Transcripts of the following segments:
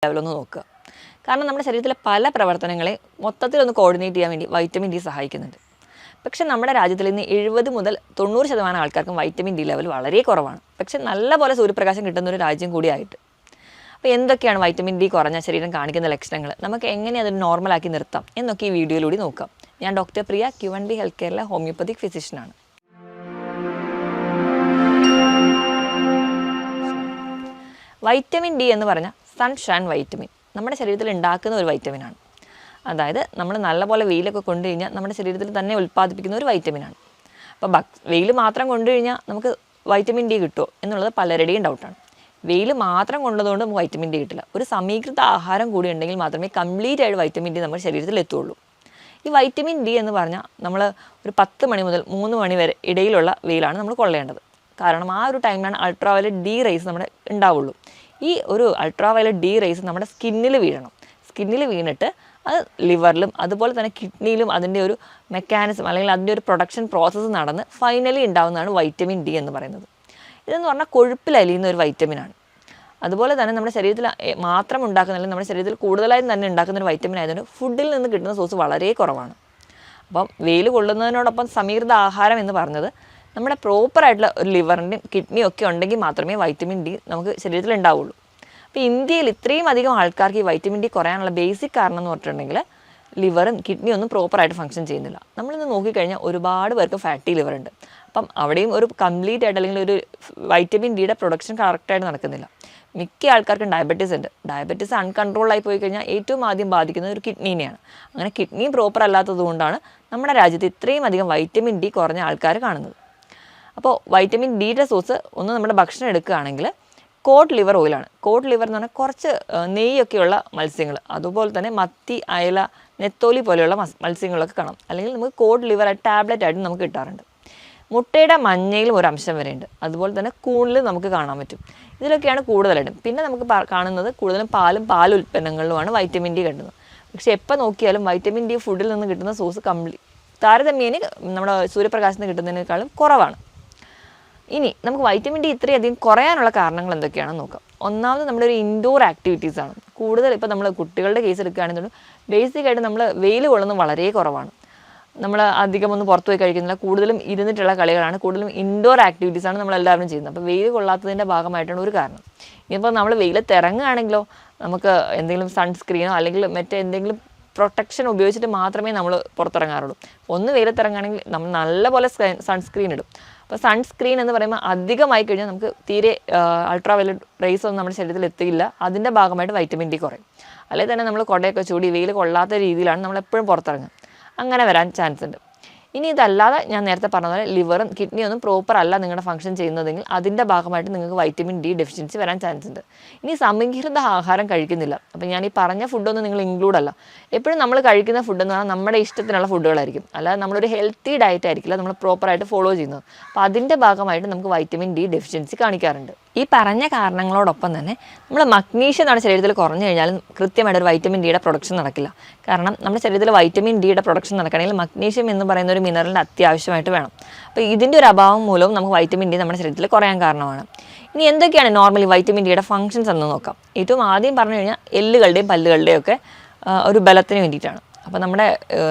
ലെവലൊന്ന് നോക്കുക. കാരണം നമ്മുടെ ശരീരത്തിലെ പല പ്രവർത്തനങ്ങളെ മൊത്തത്തിലൊന്ന് കോർഡിനേറ്റ് ചെയ്യാൻ വേണ്ടി വൈറ്റമിൻ ഡി സഹായിക്കുന്നുണ്ട്. പക്ഷേ നമ്മുടെ രാജ്യത്തിൽ ഇന്ന് 70 മുതൽ 90% ആൾക്കാർക്കും വൈറ്റമിൻ ഡി ലെവൽ വളരെ കുറവാണ്. പക്ഷേ നല്ലപോലെ സൂര്യപ്രകാശം കിട്ടുന്ന ഒരു രാജ്യം കൂടിയായിട്ട്. അപ്പോൾ എന്തൊക്കെയാണ് വൈറ്റമിൻ ഡി കുറഞ്ഞ ശരീരം കാണിക്കുന്ന ലക്ഷണങ്ങൾ, നമുക്ക് എങ്ങനെ അതിന് നോർമലാക്കി നിർത്താം എന്നൊക്കെ ഈ വീഡിയോയിലൂടെ നോക്കാം. ഞാൻ ഡോക്ടർ പ്രിയ, Q&B ഹെൽത്ത് കെയറിലെ ഹോമിയോപ്പതിക് ഫിസിഷ്യനാണ്. വൈറ്റമിൻ ഡി എന്ന് പറഞ്ഞാൽ സൺഷൈൻ വൈറ്റമിൻ നമ്മുടെ ശരീരത്തിൽ ഉണ്ടാക്കുന്ന ഒരു വൈറ്റമിനാണ്. അതായത് നമ്മൾ നല്ലപോലെ വെയിലൊക്കെ കൊണ്ടു കഴിഞ്ഞാൽ നമ്മുടെ ശരീരത്തിൽ തന്നെ ഉൽപ്പാദിപ്പിക്കുന്ന ഒരു വൈറ്റമിനാണ്. അപ്പോൾ വെയിൽ മാത്രം കൊണ്ടു കഴിഞ്ഞാൽ നമുക്ക് വൈറ്റമിൻ ഡി കിട്ടുമോ എന്നുള്ളത് പലരുടെയും ഡൗട്ടാണ്. വെയിൽ മാത്രം കൊണ്ടതുകൊണ്ട് നമുക്ക് വൈറ്റമിൻ ഡി കിട്ടില്ല. ഒരു സമീകൃത ആഹാരം കൂടി ഉണ്ടെങ്കിൽ മാത്രമേ കംപ്ലീറ്റ് ആയിട്ട് വൈറ്റമിൻ ഡി നമ്മുടെ ശരീരത്തിൽ എത്തുകയുള്ളൂ. ഈ വൈറ്റമിൻ ഡി എന്ന് പറഞ്ഞാൽ നമ്മൾ ഒരു 10 മണി മുതൽ 3 മണി വരെ ഇടയിലുള്ള വെയിലാണ് നമ്മൾ കൊള്ളേണ്ടത്. കാരണം ആ ഒരു ടൈമിലാണ് അൾട്രാ വയലറ്റ് ഡി റേസ് നമ്മുടെ ഉണ്ടാവുള്ളൂ. ഈ ഒരു അൾട്രാ വയലറ്റ് ഡി റേസ് നമ്മുടെ സ്കിന്നിൽ വീഴണം. സ്കിന്നിൽ വീണിട്ട് അത് ലിവറിലും അതുപോലെ തന്നെ കിഡ്നിയിലും അതിൻ്റെ ഒരു മെക്കാനിസം അല്ലെങ്കിൽ അതിൻ്റെ ഒരു പ്രൊഡക്ഷൻ പ്രോസസ്സ് നടന്ന് ഫൈനലി ഉണ്ടാകുന്നതാണ് വൈറ്റമിൻ ഡി എന്ന് പറയുന്നത്. ഇതെന്ന് പറഞ്ഞാൽ കൊഴുപ്പിൽ അലിയുന്ന ഒരു വൈറ്റമിനാണ്. അതുപോലെ തന്നെ നമ്മുടെ ശരീരത്തിൽ മാത്രം ഉണ്ടാക്കുന്ന, അല്ലെങ്കിൽ നമ്മുടെ ശരീരത്തിൽ കൂടുതലായും തന്നെ ഉണ്ടാക്കുന്ന ഒരു വൈറ്റമിൻ ആയതുകൊണ്ട് ഫുഡിൽ നിന്ന് കിട്ടുന്ന സോഴ്സ് വളരെ കുറവാണ്. അപ്പം വെയിൽ കൊള്ളുന്നതിനോടൊപ്പം സമീകൃത ആഹാരം എന്ന് പറഞ്ഞത് നമ്മുടെ പ്രോപ്പറായിട്ടുള്ള ഒരു ലിവറിൻ്റെയും കിഡ്നിയും ഒക്കെ ഉണ്ടെങ്കിൽ മാത്രമേ വൈറ്റമിൻ ഡി നമുക്ക് ശരീരത്തിൽ ഉണ്ടാവുള്ളൂ. അപ്പോൾ ഇന്ത്യയിൽ ഇത്രയും അധികം ആൾക്കാർക്ക് ഈ വൈറ്റമിൻ ഡി കുറയാനുള്ള ബേസിക് കാരണം എന്ന് പറഞ്ഞിട്ടുണ്ടെങ്കിൽ ലിവറും കിഡ്നിയും ഒന്നും പ്രോപ്പറായിട്ട് ഫംഗ്ഷൻ ചെയ്യുന്നില്ല. നമ്മളിന്ന് നോക്കിക്കഴിഞ്ഞാൽ ഒരുപാട് പേർക്ക് ഫാറ്റി ലിവർ ഉണ്ട്. അപ്പം അവിടെയും ഒരു കംപ്ലീറ്റ് ആയിട്ട് അല്ലെങ്കിൽ ഒരു വൈറ്റമിൻ ഡിയുടെ പ്രൊഡക്ഷൻ കറക്റ്റായിട്ട് നടക്കുന്നില്ല. മിക്ക ആൾക്കാർക്കും ഡയബറ്റീസ് ഉണ്ട്. ഡയബറ്റീസ് അൺകൺട്രോളായി പോയി കഴിഞ്ഞാൽ ഏറ്റവും ആദ്യം ബാധിക്കുന്നത് ഒരു കിഡ്നീനെയാണ്. അങ്ങനെ കിഡ്നിയും പ്രോപ്പർ അല്ലാത്തത് കൊണ്ടാണ് നമ്മുടെ രാജ്യത്ത് ഇത്രയും അധികം വൈറ്റമിൻ ഡി കുറഞ്ഞ ആൾക്കാർ കാണുന്നത്. അപ്പോൾ വൈറ്റമിൻ ഡിയുടെ സോഴ്സ് ഒന്ന് നമ്മുടെ ഭക്ഷണം എടുക്കുകയാണെങ്കിൽ കോഡ് ലിവർ ഓയിലാണ്. കോഡ് ലിവർ എന്ന് പറഞ്ഞാൽ കുറച്ച് നെയ്യൊക്കെയുള്ള മത്സ്യങ്ങൾ, അതുപോലെ തന്നെ മത്തി, അയല, നെത്തോലി പോലെയുള്ള മത്സ്യങ്ങളൊക്കെ കാണാം. അല്ലെങ്കിൽ നമുക്ക് കോഡ് ലിവർ ടാബ്ലറ്റ് ആയിട്ട് നമുക്ക് കിട്ടാറുണ്ട്. മുട്ടയുടെ മഞ്ഞയിലും ഒരു അംശം വരെയുണ്ട്. അതുപോലെ തന്നെ കൂണിലും നമുക്ക് കാണാൻ പറ്റും. ഇതിലൊക്കെയാണ് കൂടുതലായിട്ടും. പിന്നെ നമുക്ക് കാണുന്നത് കൂടുതലും പാലുൽപ്പന്നങ്ങളിലുമാണ് വൈറ്റമിൻ ഡി കിട്ടുന്നത്. പക്ഷേ എപ്പോൾ നോക്കിയാലും വൈറ്റമിൻ ഡി ഫുഡിൽ നിന്ന് കിട്ടുന്ന സോഴ്സ് താരതമ്യേന നമ്മുടെ സൂര്യപ്രകാശത്ത് നിന്ന് കിട്ടുന്നതിനേക്കാളും കുറവാണ്. ഇനി നമുക്ക് വൈറ്റമിൻ ഡി ഇത്രയധികം കുറയാനുള്ള കാരണങ്ങൾ എന്തൊക്കെയാണെന്ന് നോക്കാം. ഒന്നാമത് നമ്മുടെ ഒരു ഇൻഡോർ ആക്ടിവിറ്റീസാണ് കൂടുതൽ. ഇപ്പോൾ നമ്മൾ കുട്ടികളുടെ കേസ് എടുക്കുകയാണെന്നുണ്ടെങ്കിൽ ബേസിക്കായിട്ട് നമ്മൾ വെയിൽ കൊള്ളുന്നത് വളരെ കുറവാണ്. നമ്മൾ അധികം ഒന്നും പുറത്തു പോയി കഴിക്കുന്നില്ല. കൂടുതലും ഇരുന്നിട്ടുള്ള കളികളാണ്, കൂടുതലും ഇൻഡോർ ആക്ടിവിറ്റീസാണ് നമ്മളെല്ലാവരും ചെയ്യുന്നത്. അപ്പോൾ വെയിൽ കൊള്ളാത്തതിൻ്റെ ഭാഗമായിട്ടാണ് ഒരു കാരണം. ഇനിയിപ്പോൾ നമ്മൾ വെയിലത്ത് ഇറങ്ങുകയാണെങ്കിലോ നമുക്ക് എന്തെങ്കിലും സൺസ്ക്രീനോ അല്ലെങ്കിൽ മറ്റെന്തെങ്കിലും പ്രൊട്ടക്ഷൻ ഉപയോഗിച്ചിട്ട് മാത്രമേ നമ്മൾ പുറത്തിറങ്ങാറുള്ളൂ. ഒന്ന് വെയിലത്തിറങ്ങുകയാണെങ്കിൽ നമ്മൾ നല്ലപോലെ സൺസ്ക്രീൻ ഇടും. അപ്പോൾ സൺസ്ക്രീൻ എന്ന് പറയുമ്പോൾ അധികമായി കഴിഞ്ഞാൽ നമുക്ക് തീരെ അൾട്രാ വയലറ്റ് റേസ് ഒന്നും നമ്മുടെ ശരീരത്തിൽ എത്തിയില്ല. അതിൻ്റെ ഭാഗമായിട്ട് വൈറ്റമിൻ ഡി കുറയും. അല്ലെങ്കിൽ തന്നെ നമ്മൾ കുടയൊക്കെ ചൂടി വെയിൽ കൊള്ളാത്ത രീതിയിലാണ് നമ്മളെപ്പോഴും പുറത്തിറങ്ങുക. അങ്ങനെ വരാൻ ചാൻസ് ഉണ്ട്. ഇനി ഇതല്ലാതെ ഞാൻ നേരത്തെ പറഞ്ഞ പോലെ ലിവറും കിഡ്നിയും ഒന്നും പ്രോപ്പർ അല്ല നിങ്ങളുടെ ഫംഗ്ഷൻ ചെയ്യുന്നതെങ്കിൽ അതിൻ്റെ ഭാഗമായിട്ട് നിങ്ങൾക്ക് വൈറ്റമിൻ ഡി ഡെഫിഷ്യൻസി വരാൻ ചാൻസ് ഉണ്ട്. ഇനി സമീകൃത ആഹാരം കഴിക്കുന്നില്ല. അപ്പോൾ ഞാൻ ഈ പറഞ്ഞ ഫുഡൊന്നും നിങ്ങൾ ഇൻക്ലൂഡ് അല്ല. എപ്പോഴും നമ്മൾ കഴിക്കുന്ന ഫുഡ് എന്ന് പറഞ്ഞാൽ നമ്മുടെ ഇഷ്ടത്തിനുള്ള ഫുഡുകളായിരിക്കും. അല്ലാതെ നമ്മളൊരു ഹെൽത്തി ഡയറ്റ് ആയിരിക്കില്ല നമ്മൾ പ്രോപ്പറായിട്ട് ഫോളോ ചെയ്യുന്നത്. അപ്പോൾ അതിൻ്റെ ഭാഗമായിട്ട് നമുക്ക് വൈറ്റമിൻ ഡി ഡെഫിഷ്യൻസി കാണിക്കാറുണ്ട്. ഈ പറഞ്ഞ കാരണങ്ങളോടൊപ്പം തന്നെ നമ്മൾ മഗ്നീഷ്യം നമ്മുടെ ശരീരത്തിൽ കുറഞ്ഞു കഴിഞ്ഞാലും കൃത്യമായിട്ട് ഒരു വൈറ്റമിൻ ഡിയുടെ പ്രൊഡക്ഷൻ നടക്കില്ല. കാരണം നമ്മുടെ ശരീരത്തിൽ വൈറ്റമിൻ ഡിയുടെ പ്രൊഡക്ഷൻ നടക്കണമെങ്കിൽ മഗ്നീഷ്യം എന്ന് പറയുന്ന ഒരു മിനറലിൻ്റെ അത്യാവശ്യമായിട്ട് വേണം. അപ്പോൾ ഇതിൻ്റെ ഒരു അഭാവം മൂലവും നമുക്ക് വൈറ്റമിൻ ഡി നമ്മുടെ ശരീരത്തിൽ കുറയാൻ കാരണമാണ്. ഇനി എന്തൊക്കെയാണ് നോർമലി വൈറ്റമിൻ ഡിയുടെ ഫംഗ്ഷൻസ് എന്ന് നോക്കാം. ഏറ്റവും ആദ്യം പറഞ്ഞു കഴിഞ്ഞാൽ എല്ലുകളുടെയും പല്ലുകളുടെയും ഒക്കെ ഒരു ബലത്തിന് വേണ്ടിയിട്ടാണ്. അപ്പോൾ നമ്മുടെ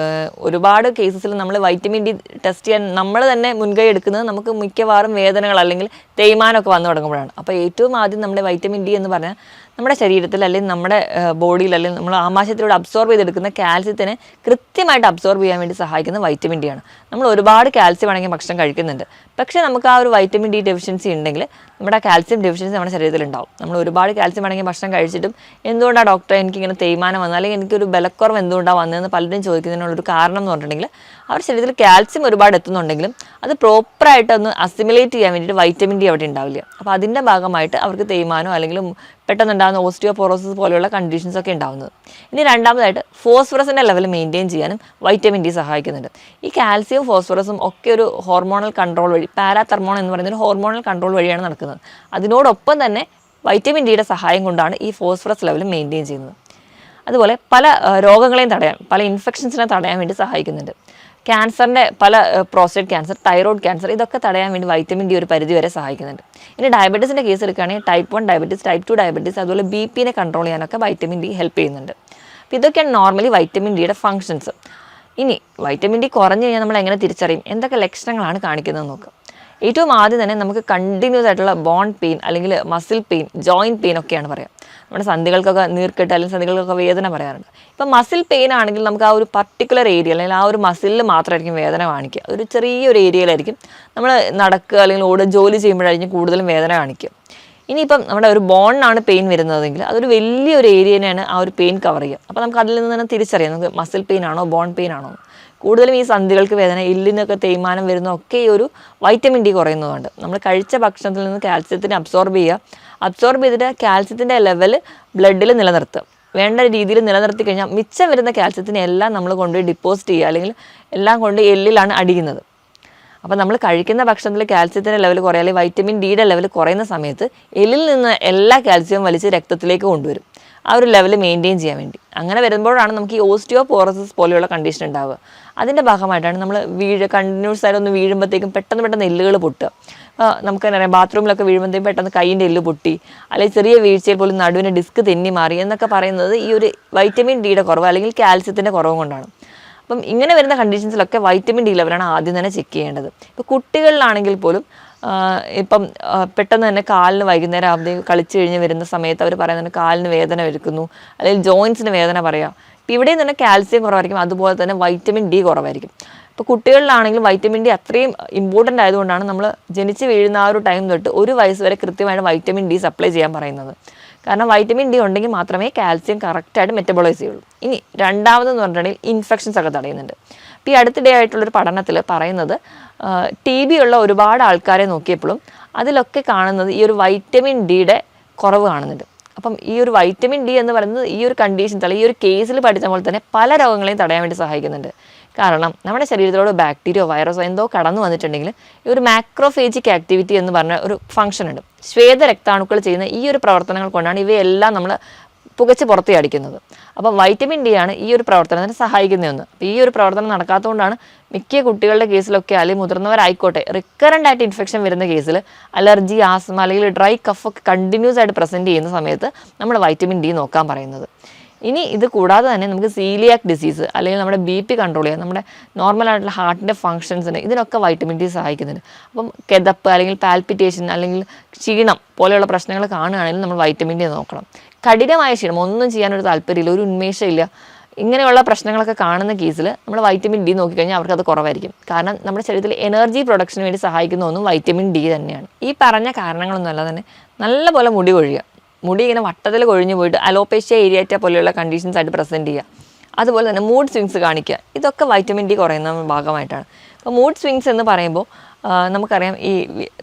ഒരുപാട് കേസസിൽ നമ്മൾ വൈറ്റമിൻ ഡി ടെസ്റ്റ് ചെയ്യാൻ നമ്മൾ തന്നെ മുൻകൈ എടുക്കുന്നത് നമുക്ക് മിക്കവാറും വേദനകൾ അല്ലെങ്കിൽ തേയ്മാനമൊക്കെ വന്നു തുടങ്ങുമ്പോഴാണ്. അപ്പോൾ ഏറ്റവും ആദ്യം നമ്മുടെ വൈറ്റമിൻ ഡി എന്ന് പറഞ്ഞാൽ നമ്മുടെ ശരീരത്തിൽ അല്ലെങ്കിൽ നമ്മുടെ ബോഡിയിൽ അല്ലെങ്കിൽ നമ്മൾ ആമാശയത്തിലൂടെ അബ്സോർബ് ചെയ്തെടുക്കുന്ന കാൽസ്യത്തിനെ കൃത്യമായിട്ട് അബ്സോർബ് ചെയ്യാൻ വേണ്ടി സഹായിക്കുന്ന വൈറ്റമിൻ ഡി ആണ്. നമ്മൾ ഒരുപാട് കാൽസ്യം അടങ്ങിയ ഭക്ഷണം കഴിക്കുന്നുണ്ട്. പക്ഷേ നമുക്ക് ആ ഒരു വൈറ്റമിൻ ഡി ഡെഫിഷ്യൻസി ഉണ്ടെങ്കിൽ നമ്മുടെ കാൽസ്യം ഡെഫിഷ്യൻസി നമ്മുടെ ശരീരത്തിൽ ഉണ്ടാവും. നമ്മൾ ഒരുപാട് കാൽസ്യം അടങ്ങിയ ഭക്ഷണം കഴിച്ചിട്ടും എന്തുകൊണ്ടാണ് ഡോക്ടറെ എനിക്കിങ്ങനെ തേയ്മാനം വന്നത് അല്ലെങ്കിൽ എനിക്കൊരു ബലക്കുറവ് എന്തുകൊണ്ടാണ് വന്നതെന്ന് പലരും ചോദിക്കുന്നതിനുള്ളൊരു കാരണം എന്ന് പറഞ്ഞിട്ടുണ്ടെങ്കിൽ അവരുടെ ശരീരത്തിൽ കാൽസ്യം ഒരുപാട് എത്തുന്നുണ്ടെങ്കിലും അത് പ്രോപ്പറായിട്ട് ഒന്ന് അസിമിലേറ്റ് ചെയ്യാൻ വേണ്ടിയിട്ട് വൈറ്റമിൻ ഡി അവിടെ ഉണ്ടാവില്ല. അപ്പോൾ അതിൻ്റെ ഭാഗമായിട്ട് അവർക്ക് തേയ്മാനോ അല്ലെങ്കിൽ പെട്ടെന്നുണ്ടാകുന്ന ഓസ്റ്റിയോപോറോസിസ് പോലെയുള്ള കണ്ടീഷൻസ് ഒക്കെ ഉണ്ടാകുന്നത്. ഇനി രണ്ടാമതായിട്ട് ഫോസ്ഫറസിൻ്റെ ലെവൽ മെയിൻറ്റെയിൻ ചെയ്യാനും വൈറ്റമിൻ ഡി സഹായിക്കുന്നുണ്ട്. ഈ കാൽസ്യവും ഫോസ്ഫറസും ഒക്കെ ഒരു ഹോർമോണൽ കൺട്രോൾ വഴി, പാരാതെർമോൺ എന്ന് പറയുന്ന ഒരു ഹോർമോണൽ കൺട്രോൾ വഴിയാണ് നടക്കുന്നത്. അതിനോടൊപ്പം തന്നെ വൈറ്റമിൻ ഡിയുടെ സഹായം കൊണ്ടാണ് ഈ ഫോസ്ഫറസ് ലെവൽ മെയിൻറ്റെയിൻ ചെയ്യുന്നത്. അതുപോലെ പല രോഗങ്ങളെയും തടയാൻ, പല ഇൻഫെക്ഷൻസിനെ തടയാൻ വേണ്ടി സഹായിക്കുന്നുണ്ട്. ക്യാൻസറിൻ്റെ പല പ്രോസ്റ്റേറ്റ് ക്യാൻസർ, തൈറോയ്ഡ് ക്യാൻസർ ഇതൊക്കെ തടയാൻ വേണ്ടി വൈറ്റമിൻ ഡി ഒരു പരിധി വരെ സഹായിക്കുന്നുണ്ട്. ഇനി ഡയബറ്റീസിൻ്റെ കേസ് എടുക്കുകയാണെങ്കിൽ ടൈപ്പ് 1 ഡയബറ്റീസ്, ടൈപ്പ് 2 ഡയബറ്റീസ്, അതുപോലെ BP കൺട്രോൾ ചെയ്യാനൊക്കെ വൈറ്റമിൻ ഡി ഹെൽപ്പ് ചെയ്യുന്നുണ്ട്. അപ്പോൾ ഇതൊക്കെയാണ് നോർമലി വൈറ്റമിൻ ഡിയുടെ ഫങ്ഷൻസ്. ഇനി വൈറ്റമിൻ ഡി കുറഞ്ഞു കഴിഞ്ഞാൽ നമ്മൾ എങ്ങനെ തിരിച്ചറിയും, എന്തൊക്കെ ലക്ഷണങ്ങളാണ് കാണിക്കുന്നത് നോക്കുക. ഏറ്റവും ആദ്യം തന്നെ നമുക്ക് കണ്ടിന്യൂസ് ആയിട്ടുള്ള ബോൺ പെയിൻ അല്ലെങ്കിൽ മസിൽ പെയിൻ, ജോയിൻറ്റ് പെയിൻ ഒക്കെയാണ് പറയാം. നമ്മുടെ സന്ധികൾക്കൊക്കെ നീർക്കെട്ട് അല്ലെങ്കിൽ സന്ധികൾക്കൊക്കെ വേദന പറയാറുണ്ട്. ഇപ്പം മസിൽ പെയിൻ ആണെങ്കിൽ നമുക്ക് ആ ഒരു പർട്ടിക്കുലർ ഏരിയ അല്ലെങ്കിൽ ആ ഒരു മസിലിൽ മാത്രമായിരിക്കും വേദന കാണിക്കുക. ഒരു ചെറിയൊരു ഏരിയയിലായിരിക്കും നമ്മൾ നടക്കുക അല്ലെങ്കിൽ ജോലി ചെയ്യുമ്പോഴായിരിക്കും കൂടുതലും വേദന കാണിക്കുക. ഇനിയിപ്പം നമ്മുടെ ഒരു ബോണിനാണ് പെയിൻ വരുന്നതെങ്കിൽ അതൊരു വലിയൊരു ഏരിയനെയാണ് ആ ഒരു പെയിൻ കവർ ചെയ്യുക. അപ്പോൾ നമുക്ക് അതിൽ നിന്ന് തന്നെ തിരിച്ചറിയാം നമുക്ക് മസിൽ പെയിൻ ആണോ ബോൺ പെയിൻ ആണോ. കൂടുതലും ഈ സന്ധികൾക്ക് വേദന, എല്ലിനൊക്കെ തേയ്മാനം വരുന്നതൊക്കെ ഈ ഒരു വൈറ്റമിൻ ഡി കുറയുന്നതുകൊണ്ട് നമ്മൾ കഴിച്ച ഭക്ഷണത്തിൽ നിന്ന് കാൽസ്യത്തിനെ അബ്സോർബ് ചെയ്തിട്ട് കാൽസ്യത്തിൻ്റെ ലെവൽ ബ്ലഡിൽ നിലനിർത്തുക. വേണ്ട രീതിയിൽ നിലനിർത്തി കഴിഞ്ഞാൽ മിച്ചം വരുന്ന കാൽസ്യത്തിനെ എല്ലാം നമ്മൾ കൊണ്ടുപോയി ഡിപ്പോസിറ്റ് ചെയ്യുക, അല്ലെങ്കിൽ എല്ലാം കൊണ്ട് എല്ലിലാണ് അടിയുന്നത്. അപ്പോൾ നമ്മൾ കഴിക്കുന്ന ഭക്ഷണത്തിൽ കാൽസ്യത്തിൻ്റെ ലെവൽ കുറയുക അല്ലെങ്കിൽ വൈറ്റമിൻ ഡിയുടെ ലെവൽ കുറയുന്ന സമയത്ത് എല്ലിൽ നിന്ന് എല്ലാ കാൽസ്യവും വലിച്ച് രക്തത്തിലേക്ക് കൊണ്ടുവരും, ആ ഒരു ലെവൽ മെയിൻറ്റെയിൻ ചെയ്യാൻ വേണ്ടി. അങ്ങനെ വരുമ്പോഴാണ് നമുക്ക് ഈ ഓസ്റ്റിയോപോറോസിസ് പോലെയുള്ള കണ്ടീഷൻ ഉണ്ടാവുക. അതിൻ്റെ ഭാഗമായിട്ടാണ് നമ്മൾ കണ്ടിന്യൂസ് ആയിട്ട് ഒന്ന് വീഴുമ്പോഴത്തേക്കും പെട്ടെന്ന് എല്ലുകൾ പൊട്ടുക. നമുക്ക് തന്നെ അറിയാം, ബാത്റൂമിലൊക്കെ വീഴുമ്പോഴത്തേക്കും പെട്ടെന്ന് കൈയിൻ്റെ എല്ല് പൊട്ടി, അല്ലെങ്കിൽ ചെറിയ വീഴ്ചയിൽ പോലും നടുവിന് ഡിസ്ക് തെന്നി മാറി എന്നൊക്കെ പറയുന്നത് ഈ ഒരു വൈറ്റമിൻ ഡിയുടെ കുറവ് അല്ലെങ്കിൽ കാൽസ്യത്തിൻ്റെ കുറവ് കൊണ്ടാണ്. അപ്പം ഇങ്ങനെ വരുന്ന കണ്ടീഷൻസിലൊക്കെ വൈറ്റമിൻ ഡി ലെവലാണ് ആദ്യം തന്നെ ചെക്ക് ചെയ്യേണ്ടത്. ഇപ്പോൾ കുട്ടികളിലാണെങ്കിൽ പോലും ഇപ്പം പെട്ടെന്ന് തന്നെ കാലിന് വൈകുന്നേരം ആവുമ്പോൾ കളിച്ച് കഴിഞ്ഞ് വരുന്ന സമയത്ത് അവർ പറയുന്നത് കാലിന് വേദന എടുക്കുന്നു, അല്ലെങ്കിൽ ജോയിൻസിന് വേദന പറയാം. ഇപ്പം ഇവിടെയും തന്നെ കാൽസ്യം കുറവായിരിക്കും, അതുപോലെ തന്നെ വൈറ്റമിൻ ഡി കുറവായിരിക്കും. ഇപ്പോൾ കുട്ടികളിലാണെങ്കിലും വൈറ്റമിൻ ഡി അത്രയും ഇമ്പോർട്ടൻ്റ് ആയതുകൊണ്ടാണ് നമ്മൾ ജനിച്ച് വീഴുന്ന ആ ഒരു ടൈം തൊട്ട് 1 വയസ്സ് വരെ കൃത്യമായിട്ട് വൈറ്റമിൻ ഡി സപ്ലൈ ചെയ്യാൻ പറയുന്നത്. കാരണം വൈറ്റമിൻ ഡി ഉണ്ടെങ്കിൽ മാത്രമേ കാൽസ്യം കറക്റ്റായിട്ട് മെറ്റബോളൈസ് ചെയ്യുള്ളൂ. ഇനി രണ്ടാമതെന്ന് പറഞ്ഞിട്ടുണ്ടെങ്കിൽ ഇൻഫെക്ഷൻസ് ഒക്കെ തടയുന്നുണ്ട്. ഇപ്പോൾ ഈ അടുത്തിടെ ആയിട്ടുള്ളൊരു പഠനത്തിൽ പറയുന്നത് TB ഉള്ള ഒരുപാട് ആൾക്കാരെ നോക്കിയപ്പോഴും അതിലൊക്കെ കാണുന്നത് ഈ ഒരു വൈറ്റമിൻ ഡിയുടെ കുറവ് കാണുന്നുണ്ട്. അപ്പം ഈ ഒരു വൈറ്റമിൻ ഡി എന്ന് പറയുന്നത് ഈ ഒരു കണ്ടീഷൻസ് അല്ലെങ്കിൽ ഈ ഒരു കേസിൽ പഠിച്ച പോലെ തന്നെ പല രോഗങ്ങളെയും തടയാൻ വേണ്ടി സഹായിക്കുന്നുണ്ട്. കാരണം നമ്മുടെ ശരീരത്തിലോട് ബാക്ടീരിയോ വൈറസോ എന്തോ കടന്നു വന്നിട്ടുണ്ടെങ്കിൽ ഈ ഒരു മാക്രോഫേജിക് ആക്ടിവിറ്റി എന്ന് പറഞ്ഞ ഒരു ഫംഗ്ഷൻ ഉണ്ട്. ശ്വേത രക്താണുക്കൾ ചെയ്യുന്ന ഈ ഒരു പ്രവർത്തനങ്ങൾ കൊണ്ടാണ് ഇവയെല്ലാം നമ്മൾ പുകച്ച് പുറത്ത് അടിക്കുന്നത്. അപ്പം വൈറ്റമിൻ ഡി ആണ് ഈ ഒരു പ്രവർത്തനത്തിന് സഹായിക്കുന്ന ഒന്ന്. അപ്പോൾ ഈ ഒരു പ്രവർത്തനം നടക്കാത്തതുകൊണ്ടാണ് മിക്ക കുട്ടികളുടെ കേസിലൊക്കെ അല്ലെങ്കിൽ മുതിർന്നവരായിക്കോട്ടെ റിക്കറൻ്റ് ആയിട്ട് ഇൻഫെക്ഷൻ വരുന്ന കേസിൽ അലർജി, ആസ്മ അല്ലെങ്കിൽ ഡ്രൈ കഫ് ഒക്കെ കണ്ടിന്യൂസ് ആയിട്ട് പ്രസൻറ്റ് ചെയ്യുന്ന സമയത്ത് നമ്മൾ വൈറ്റമിൻ ഡി നോക്കാൻ പറയുന്നത്. ഇനി ഇത് കൂടാതെ തന്നെ നമുക്ക് സീലിയാക് ഡിസീസ് അല്ലെങ്കിൽ നമ്മുടെ BP കൺട്രോൾ ചെയ്യുക, നമ്മുടെ നോർമലായിട്ടുള്ള ഹാർട്ടിൻ്റെ ഫങ്ഷൻസിന് ഇതിനൊക്കെ വൈറ്റമിൻ ഡി സഹായിക്കുന്നുണ്ട്. അപ്പം കിതപ്പ് അല്ലെങ്കിൽ പാൽപിറ്റേഷൻ അല്ലെങ്കിൽ ക്ഷീണം പോലെയുള്ള പ്രശ്നങ്ങൾ കാണുകയാണെങ്കിൽ നമ്മൾ വൈറ്റമിൻ ഡി നോക്കണം. കഠിനമായ ക്ഷീണം, ഒന്നും ചെയ്യാനൊരു താല്പര്യമില്ല, ഒരു ഉന്മേഷമില്ല, ഇങ്ങനെയുള്ള പ്രശ്നങ്ങളൊക്കെ കാണുന്ന കേസിൽ നമ്മൾ വൈറ്റമിൻ ഡി നോക്കിക്കഴിഞ്ഞാൽ അവർക്കത് കുറവായിരിക്കും. കാരണം നമ്മുടെ ശരീരത്തിൽ എനർജി പ്രൊഡക്ഷന് വേണ്ടി സഹായിക്കുന്ന ഒന്നും വൈറ്റമിൻ ഡി തന്നെയാണ്. ഈ പറഞ്ഞ കാരണങ്ങളൊന്നും അല്ല തന്നെ നല്ലപോലെ മുടി കൊഴിയുക, മുടി ഇങ്ങനെ വട്ടത്തിൽ കൊഴിഞ്ഞു പോയിട്ട് അലോപേഷ്യ ഏരിയാറ്റ പോലെയുള്ള കണ്ടീഷൻസ് ആയിട്ട് പ്രസൻറ്റ് ചെയ്യുക, അതുപോലെ തന്നെ മൂഡ് സ്വിങ്സ് കാണിക്കുക, ഇതൊക്കെ വൈറ്റമിൻ ഡി കുറയുന്ന ഭാഗമായിട്ടാണ്. അപ്പോൾ മൂഡ് സ്വിങ്സ് എന്ന് പറയുമ്പോൾ നമുക്കറിയാം ഈ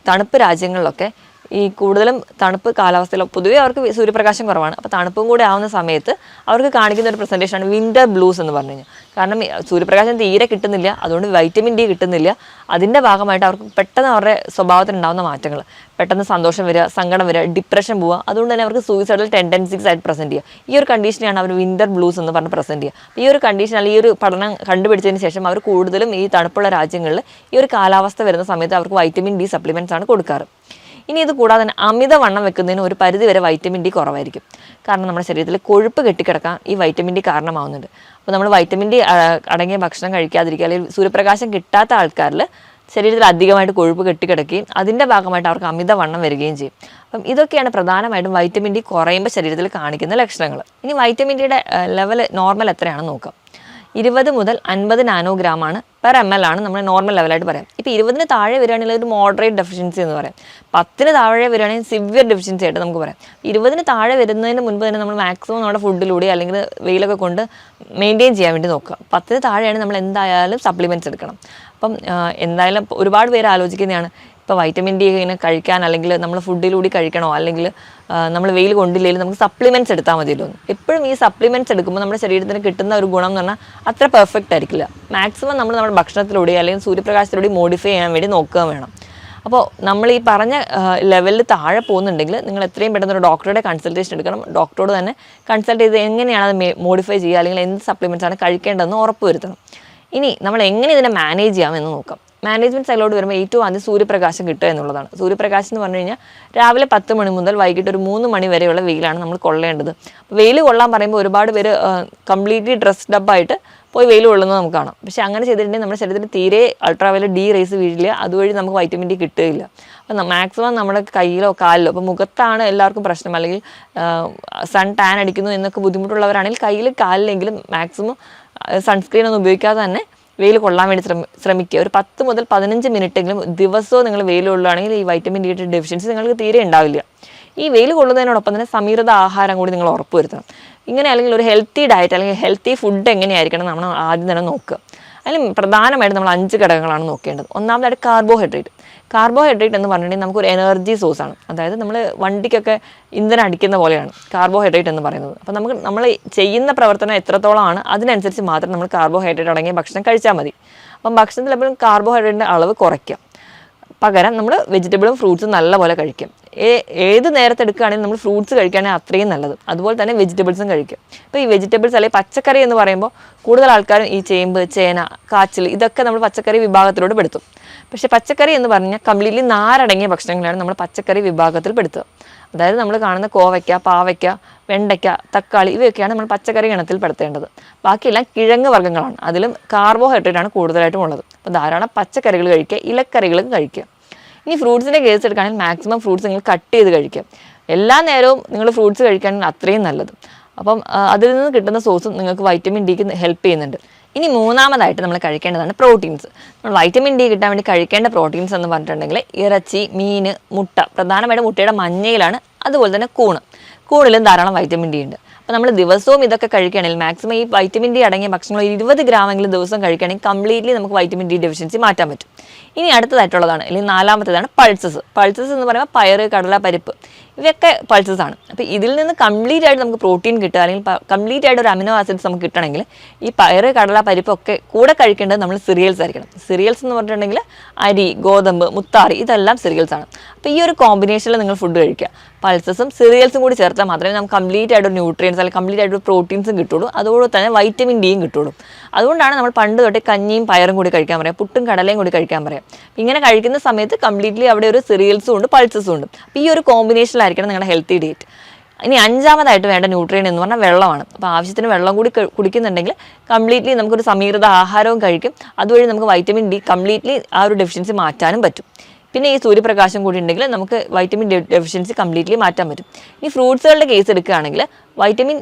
തണുപ്പ് രാജ്യങ്ങളിലൊക്കെ ഈ കൂടുതലും തണുപ്പ് കാലാവസ്ഥയിൽ പൊതുവേ അവർക്ക് സൂര്യപ്രകാശം കുറവാണ്. അപ്പോൾ തണുപ്പും കൂടെ ആവുന്ന സമയത്ത് അവർക്ക് കാണിക്കുന്ന ഒരു പ്രസൻറ്റേഷനാണ് വിൻ്റർ ബ്ലൂസ് എന്ന് പറഞ്ഞു കഴിഞ്ഞാൽ. കാരണം സൂര്യപ്രകാശം തീരെ കിട്ടുന്നില്ല, അതുകൊണ്ട് വൈറ്റമിൻ ഡി കിട്ടുന്നില്ല. അതിൻ്റെ ഭാഗമായിട്ട് അവർക്ക് പെട്ടെന്ന് അവരുടെ സ്വഭാവത്തിനുണ്ടാകുന്ന മാറ്റങ്ങൾ, പെട്ടെന്ന് സന്തോഷം വരിക, സങ്കടം വരിക, ഡിപ്രഷൻ പോവുക, അതുകൊണ്ട് തന്നെ അവർക്ക് സൂയിസൈഡൽ ടെൻഡൻസീസ് ആയിട്ട് പ്രസൻറ്റ് ചെയ്യുക. ഈ ഒരു കണ്ടീഷനെയാണ് അവർ വിൻ്റർ ബ്ലൂസ് എന്ന് പറഞ്ഞ് പ്രസൻറ്റ് ചെയ്യുക. ഈ ഒരു കണ്ടീഷൻ അല്ലെങ്കിൽ ഈ ഒരു പഠനം കണ്ടുപിടിച്ചതിന് ശേഷം അവർ കൂടുതലും ഈ തണുപ്പുള്ള രാജ്യങ്ങളിൽ ഈ ഒരു കാലാവസ്ഥ വരുന്ന സമയത്ത് അവർക്ക് വൈറ്റമിൻ ഡി സപ്ലിമെൻറ്റ്സ് ആണ് കൊടുക്കാറ്. ഇനി ഇത് കൂടാതെ തന്നെ അമിതവണ്ണം വെക്കുന്നതിന് ഒരു പരിധി വരെ വൈറ്റമിൻ ഡി കുറവായിരിക്കും. കാരണം നമ്മുടെ ശരീരത്തിൽ കൊഴുപ്പ് കെട്ടിക്കിടക്കാൻ ഈ വൈറ്റമിൻ ഡി കാരണമാവുന്നുണ്ട്. അപ്പോൾ നമ്മൾ വൈറ്റമിൻ ഡി അടങ്ങിയ ഭക്ഷണം കഴിക്കാതിരിക്കുക അല്ലെങ്കിൽ സൂര്യപ്രകാശം കിട്ടാത്ത ആൾക്കാരിൽ ശരീരത്തിൽ അധികമായിട്ട് കൊഴുപ്പ് കെട്ടിക്കിടക്കുകയും അതിൻ്റെ ഭാഗമായിട്ട് അവർക്ക് അമിതവണ്ണം വരികയും ചെയ്യും. അപ്പം ഇതൊക്കെയാണ് പ്രധാനമായിട്ടും വൈറ്റമിൻ ഡി കുറയുമ്പോൾ ശരീരത്തിൽ കാണിക്കുന്ന ലക്ഷണങ്ങൾ. ഇനി വൈറ്റമിൻ ഡിയുടെ ലെവൽ നോർമൽ എത്രയാണെന്ന് നോക്കാം. 20 മുതൽ 50 നാനോഗ്രാമാണ് പെർ ml ആണ് നമ്മൾ നോർമൽ ലെവലായിട്ട് പറയാം. ഇപ്പോൾ 20-ന് താഴെ വരികയാണെങ്കിൽ ഒരു മോഡറേറ്റ് ഡെഫിഷ്യൻസി എന്ന് പറയാം. 10-ന് താഴെ വരികയാണെങ്കിൽ സിവിയർ ഡെഫിഷ്യൻസി ആയിട്ട് നമുക്ക് പറയാം. 20-ന് താഴെ വരുന്നതിന് മുൻപ് തന്നെ നമ്മൾ മാക്സിമം നമ്മുടെ ഫുഡിലൂടെ അല്ലെങ്കിൽ വെയിലൊക്കെ കൊണ്ട് മെയിൻറ്റെയിൻ ചെയ്യാൻ വേണ്ടി നോക്കുക. 10-ന് താഴെയാണ് നമ്മൾ എന്തായാലും സപ്ലിമെൻറ്റ്സ് എടുക്കണം. അപ്പം എന്തായാലും ഒരുപാട് പേര് ആലോചിക്കുന്നതാണ് ഇപ്പോൾ വൈറ്റമിൻ ഡി ഇങ്ങനെ കഴിക്കാൻ അല്ലെങ്കിൽ നമ്മൾ ഫുഡിലൂടെ കഴിക്കണോ അല്ലെങ്കിൽ നമ്മൾ വെയിൽ കൊണ്ടില്ലെങ്കിൽ നമുക്ക് സപ്ലിമെൻറ്റ്സ് എടുത്താൽ മതിയല്ലോ. എപ്പോഴും ഈ സപ്ലിമെൻറ്റ്സ് എടുക്കുമ്പോൾ നമ്മുടെ ശരീരത്തിന് കിട്ടുന്ന ഒരു ഗുണം എന്ന് പറഞ്ഞാൽ അത്ര പെർഫെക്റ്റ് ആയിരിക്കില്ല. മാക്സിമം നമ്മൾ നമ്മുടെ ഭക്ഷണത്തിലൂടെ അല്ലെങ്കിൽ സൂര്യപ്രകാശത്തിലൂടെ മോഡിഫൈ ചെയ്യാൻ വേണ്ടി നോക്കുക വേണം. അപ്പോൾ നമ്മൾ ഈ പറഞ്ഞ ലെവലിൽ താഴെ പോകുന്നുണ്ടെങ്കിൽ നിങ്ങൾ എത്രയും പെട്ടെന്ന് ഒരു ഡോക്ടറുടെ കൺസൾട്ടേഷൻ എടുക്കണം. ഡോക്ടറോട് തന്നെ കൺസൾട്ട് ചെയ്ത് എങ്ങനെയാണ് അത് മോഡിഫൈ ചെയ്യുക അല്ലെങ്കിൽ എന്ത് സപ്ലിമെൻറ്റ്സ് ആണ് കഴിക്കേണ്ടതെന്ന് ഉറപ്പ് വരുത്തണം. ഇനി നമ്മൾ എങ്ങനെ ഇതിനെ മാനേജ് ചെയ്യാമെന്ന് നോക്കാം. മാനേജ്മെൻറ്റ് സൈഡിലോട്ട് വരുമ്പോൾ ഏറ്റവും ആദ്യം സൂര്യപ്രകാശം കിട്ടുക എന്നുള്ളതാണ്. സൂര്യപ്രകാശം എന്ന് പറഞ്ഞു കഴിഞ്ഞാൽ രാവിലെ 10 മണി മുതൽ വൈകിട്ട് ഒരു 3 മണി വരെയുള്ള വെയിലാണ് നമ്മൾ കൊള്ളേണ്ടത്. വെയിൽ കൊള്ളാൻ പറയുമ്പോൾ ഒരുപാട് പേര് കംപ്ലീറ്റ്ലി ഡ്രസ്ഡ് അപ്പ് ആയിട്ട് പോയി വെയിൽ കൊള്ളുന്നത് നമുക്ക് കാണാം. പക്ഷേ അങ്ങനെ ചെയ്തിട്ടുണ്ടെങ്കിൽ നമ്മുടെ ശരീരത്തിൽ തീരെ അൾട്രാവയലറ്റ് ഡി റേസ് വീഴില്ല, അതുവഴി നമുക്ക് വൈറ്റമിൻ ഡി കിട്ടുകയില്ല. അപ്പം മാക്സിമം നമ്മുടെ കയ്യിലോ കാലിലോ, അപ്പോൾ മുഖത്താണ് എല്ലാവർക്കും പ്രശ്നം, അല്ലെങ്കിൽ സൺ ടാൻ അടിക്കുന്നു എന്നൊക്കെ ബുദ്ധിമുട്ടുള്ളവരാണെങ്കിൽ കയ്യിൽ കാലിലെങ്കിലും മാക്സിമം സൺസ്ക്രീൻ ഒന്നും ഉപയോഗിക്കാതെ തന്നെ വെയിൽ കൊള്ളാൻ വേണ്ടി ശ്രമിക്കുക. ഒരു 10 മുതൽ 15 മിനിറ്റെങ്കിലും ദിവസവും നിങ്ങൾ വെയിൽ കൊള്ളുകയാണെങ്കിൽ ഈ വൈറ്റമിൻ ഡിയുടെ ഡെഫിഷ്യൻസി നിങ്ങൾക്ക് തീരെ ഉണ്ടാവില്ല. ഈ വെയിൽ കൊള്ളുന്നതിനോടൊപ്പം തന്നെ സമീകൃത ആഹാരം കൂടി നിങ്ങൾ ഉറപ്പുവരുത്തണം. ഇങ്ങനെ അല്ലെങ്കിൽ ഒരു ഹെൽത്തി ഡയറ്റ് അല്ലെങ്കിൽ ഹെൽത്തി ഫുഡ് എങ്ങനെയായിരിക്കണം നമ്മൾ ആദ്യം തന്നെ നോക്കുക. അതിൽ പ്രധാനമായിട്ട് നമ്മൾ 5 ഘടകങ്ങളാണ് നോക്കേണ്ടത്. ഒന്നാമതായിട്ട് കാർബോഹൈഡ്രേറ്റ്. കാർബോഹൈഡ്രേറ്റ് എന്ന് പറഞ്ഞിട്ടുണ്ടെങ്കിൽ നമുക്കൊരു എനർജി സോഴ്സാണ്. അതായത് നമ്മൾ വണ്ടിക്കൊക്കെ ഇന്ധനം അടിക്കുന്ന പോലെയാണ് കാർബോഹൈഡ്രേറ്റ് എന്ന് പറയുന്നത്. അപ്പോൾ നമ്മൾ ചെയ്യുന്ന പ്രവർത്തനം എത്രത്തോളമാണ് അതിനനുസരിച്ച് മാത്രം നമ്മൾ കാർബോഹൈഡ്രേറ്റ് അടങ്ങിയ ഭക്ഷണം കഴിച്ചാൽ മതി. അപ്പം ഭക്ഷണത്തിൽ എപ്പോഴും കാർബോഹൈഡ്രേറ്റിൻ്റെ അളവ് കുറയ്ക്കുക. പകരം നമ്മൾ വെജിറ്റബിളും ഫ്രൂട്ട്സും നല്ലപോലെ കഴിക്കും. ഏത് നേരത്തെ എടുക്കുകയാണെങ്കിൽ നമ്മൾ ഫ്രൂട്ട്സ് കഴിക്കുകയാണെങ്കിൽ അത്രയും നല്ലത്. അതുപോലെ തന്നെ വെജിറ്റബിൾസും കഴിക്കും. ഇപ്പോൾ ഈ വെജിറ്റബിൾസ് അല്ലെങ്കിൽ പച്ചക്കറി എന്ന് പറയുമ്പോൾ കൂടുതൽ ആൾക്കാരും ഈ ചേമ്പ്, ചേന, കാച്ചിൽ ഇതൊക്കെ നമ്മൾ പച്ചക്കറി വിഭാഗത്തിലോട്ട് പെടുത്തും. പക്ഷേ പച്ചക്കറി എന്ന് പറഞ്ഞാൽ കംപ്ലീറ്റ്ലി നാരടങ്ങിയ ഭക്ഷണങ്ങളാണ് നമ്മൾ പച്ചക്കറി വിഭാഗത്തിൽ പെടുത്തുക. അതായത് നമ്മൾ കാണുന്ന കോവയ്ക്ക, പാവയ്ക്ക, വെണ്ടയ്ക്ക, തക്കാളി ഇവയൊക്കെയാണ് നമ്മൾ പച്ചക്കറി ഗണത്തിൽ പെടുത്തേണ്ടത്. ബാക്കിയെല്ലാം കിഴങ്ങ് വർഗ്ഗങ്ങളാണ്. അതിലും കാർബോഹൈഡ്രേറ്റ് ആണ് കൂടുതലായിട്ടും ഉള്ളത്. അപ്പോൾ ധാരാളം പച്ചക്കറികൾ കഴിക്കുക, ഇലക്കറികളും കഴിക്കുക. ഇനി ഫ്രൂട്ട്സിൻ്റെ കേസ് എടുക്കുകയാണെങ്കിൽ മാക്സിമം ഫ്രൂട്ട്സ് നിങ്ങൾ കട്ട് ചെയ്ത് കഴിക്കുക. എല്ലാ നേരവും നിങ്ങൾ ഫ്രൂട്ട്സ് കഴിക്കുകയാണെങ്കിൽ അത്രയും നല്ലത്. അപ്പം അതിൽ നിന്ന് കിട്ടുന്ന സോഴ്സും നിങ്ങൾക്ക് വൈറ്റമിൻ ഡിക്ക് ഹെൽപ്പ് ചെയ്യുന്നുണ്ട്. ഇനി മൂന്നാമതായിട്ട് നമ്മൾ കഴിക്കേണ്ടതാണ് പ്രോട്ടീൻസ്. നമ്മൾ വൈറ്റമിൻ ഡി കിട്ടാൻ വേണ്ടി കഴിക്കേണ്ട പ്രോട്ടീൻസ് എന്ന് പറഞ്ഞിട്ടുണ്ടെങ്കിൽ ഇറച്ചി, മീൻ, മുട്ട. പ്രധാനമായിട്ടും മുട്ടയുടെ മഞ്ഞയിലാണ്. അതുപോലെ തന്നെ കൂണിലും ധാരാളം വൈറ്റമിൻ ഡി ഉണ്ട്. അപ്പോൾ നമ്മൾ ദിവസവും ഇതൊക്കെ കഴിക്കുകയാണെങ്കിൽ മാക്സിമം ഈ വൈറ്റമിൻ ഡി അടങ്ങിയ ഭക്ഷണങ്ങൾ 20 ഗ്രാമെങ്കിലും ദിവസം കഴിക്കുകയാണെങ്കിൽ കംപ്ലീറ്റ്ലി നമുക്ക് വൈറ്റമിൻ ഡി ഡെഫിഷ്യൻസി മാറ്റാൻ പറ്റും. ഇനി അടുത്തതായിട്ടുള്ളതാണ് അല്ലെങ്കിൽ നാലാമത്തേതാണ് പൾസസ്. പൾസസ് എന്ന് പറയുമ്പോൾ പയറ്, കടല, പരിപ്പ് ഇവയൊക്കെ പൾസസ് ആണ്. അപ്പോൾ ഇതിൽ നിന്ന് കംപ്ലീറ്റ് ആയിട്ട് നമുക്ക് പ്രോട്ടീൻ കിട്ടുക അല്ലെങ്കിൽ കംപ്ലീറ്റ് ആയിട്ട് ഒരു അമിനോ ആസിഡ്സ് നമുക്ക് കിട്ടണമെങ്കിൽ ഈ പയറ്, കടല, പരിപ്പൊക്കെ കൂടെ കഴിക്കേണ്ടത് നമ്മൾ സിറിയൽസ് ആയിരിക്കണം. സിറിയൽസ് എന്ന് പറഞ്ഞിട്ടുണ്ടെങ്കിൽ അരി, ഗോതമ്പ്, മുത്താറി ഇതെല്ലാം സിറിയൽസ് ആണ്. അപ്പോൾ ഈ ഒരു കോമ്പിനേഷനിൽ നിങ്ങൾ ഫുഡ് കഴിക്കുക. പൾസസും സിറിയൽസും കൂടി ചേർത്താൽ മാത്രമേ നമുക്ക് കംപ്ലീറ്റ് ആയിട്ട് ഒരു ന്യൂട്രിയൻസ് അല്ലെങ്കിൽ കംപ്ലീറ്റ് ആയിട്ട് പ്രോട്ടീൻസും കിട്ടുള്ളൂ. അതുപോലെ തന്നെ വൈറ്റമിൻ ഡിയും കിട്ടുള്ളൂ. അതുകൊണ്ടാണ് നമ്മൾ പണ്ട് തൊട്ടേ കഞ്ഞിയും പയറും കൂടി കഴിക്കാൻ പറയാം, പുട്ടും കടലയും കൂടി കഴിക്കാൻ പറയാം. ഇങ്ങനെ കഴിക്കുന്ന സമയത്ത് കംപ്ലീറ്റ്ലി അവിടെ ഒരു സിറിയൽസും ഉണ്ട്, പൾസസും ഉണ്ട്. അപ്പോൾ ഈ ഒരു കോമ്പിനേഷനിലായിരിക്കണം നിങ്ങളുടെ ഹെൽത്തി ഡയറ്റ്. ഇനി 5ാമതായിട്ട് വേണ്ട ന്യൂട്രിയൻ എന്ന് പറഞ്ഞാൽ വെള്ളമാണ്. അപ്പോൾ ആവശ്യത്തിന് വെള്ളം കൂടി കുടിക്കുന്നുണ്ടെങ്കിൽ കംപ്ലീറ്റ്ലി നമുക്കൊരു സമീകൃത ആഹാരവും കഴിക്കും. അതുവഴി നമുക്ക് വൈറ്റമിൻ ഡി കംപ്ലീറ്റ്ലി ആ ഒരു ഡെഫിഷ്യൻസി മാറ്റാനും പറ്റും. പിന്നെ ഈ സൂര്യപ്രകാശം കൂടി ഉണ്ടെങ്കിൽ നമുക്ക് വൈറ്റമിൻ ഡെഫിഷ്യൻസി കംപ്ലീറ്റ്ലി മാറ്റാൻ പറ്റും. ഈ ഫ്രൂട്ട്സുകളുടെ കേസ് എടുക്കുകയാണെങ്കിൽ വൈറ്റമിൻ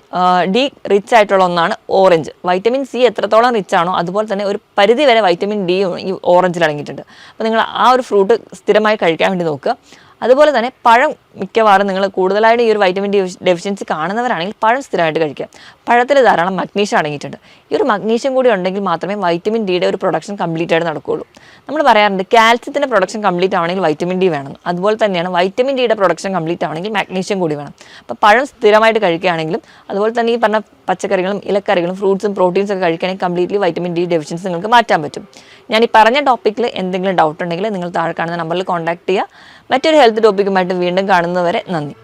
ഡി റിച്ച് ആയിട്ടുള്ള ഒന്നാണ് ഓറഞ്ച്. വൈറ്റമിൻ സി എത്രത്തോളം റിച്ച് ആണോ അതുപോലെ തന്നെ ഒരു പരിധി വരെ വൈറ്റമിൻ ഡിയും ഈ ഓറഞ്ചിൽ അടങ്ങിയിട്ടുണ്ട്. അപ്പോൾ നിങ്ങൾ ആ ഒരു ഫ്രൂട്ട് സ്ഥിരമായി കഴിക്കാൻ വേണ്ടി നോക്കുക. അതുപോലെ തന്നെ പഴം മിക്കവാറും നിങ്ങൾ കൂടുതലായിട്ട് ഈ ഒരു വൈറ്റമിൻ ഡി ഡെഫിഷ്യൻസി കാണുന്നവരാണെങ്കിൽ പഴം സ്ഥിരമായിട്ട് കഴിക്കുക. പഴത്തിൽ ധാരാളം മഗ്നീഷ്യം അടങ്ങിയിട്ടുണ്ട്. ഈ ഒരു മഗ്നീഷ്യം കൂടി ഉണ്ടെങ്കിൽ മാത്രമേ വൈറ്റമിൻ ഡിയുടെ ഒരു പ്രൊഡക്ഷൻ കംപ്ലീറ്റ് ആയിട്ട് നടക്കുകയുള്ളൂ. നമ്മൾ പറയാറുണ്ട് കാൽസ്യത്തിൻ്റെ പ്രൊഡക്ഷൻ കംപ്ലീറ്റ് ആവണമെങ്കിൽ വൈറ്റമിൻ ഡി വേണം. അതുപോലെ തന്നെയാണ് വൈറ്റമിൻ ഡിയുടെ പ്രൊഡക്ഷൻ കംപ്ലീറ്റ് ആവണമെങ്കിൽ മാഗ്നീഷ്യം കൂടി വേണം. അപ്പോൾ പഴം സ്ഥിരമായിട്ട് കഴിക്കുകയാണെങ്കിലും അതുപോലെ തന്നെ ഈ പറഞ്ഞ പച്ചക്കറികളും ഇലക്കറികളും ഫ്രൂട്ട്സും പ്രോട്ടീൻസും ഒക്കെ കഴിക്കുകയാണെങ്കിൽ കംപ്ലീറ്റ്ലി വൈറ്റമിൻ ഡി ഡെഫിഷ്യൻസി നിങ്ങൾക്ക് മാറ്റാൻ പറ്റും. ഞാൻ ഈ പറഞ്ഞ ടോപ്പിക്കിൽ എന്തെങ്കിലും ഡൗട്ട് ഉണ്ടെങ്കിൽ നിങ്ങൾ താഴെ കാണുന്ന നമ്പറിൽ കോൺടാക്ട് ചെയ്യുക. മറ്റൊരു ഹെൽത്ത് ടോപ്പിക്കുമായിട്ട് വീണ്ടും കാണുന്നവരെ നന്ദി.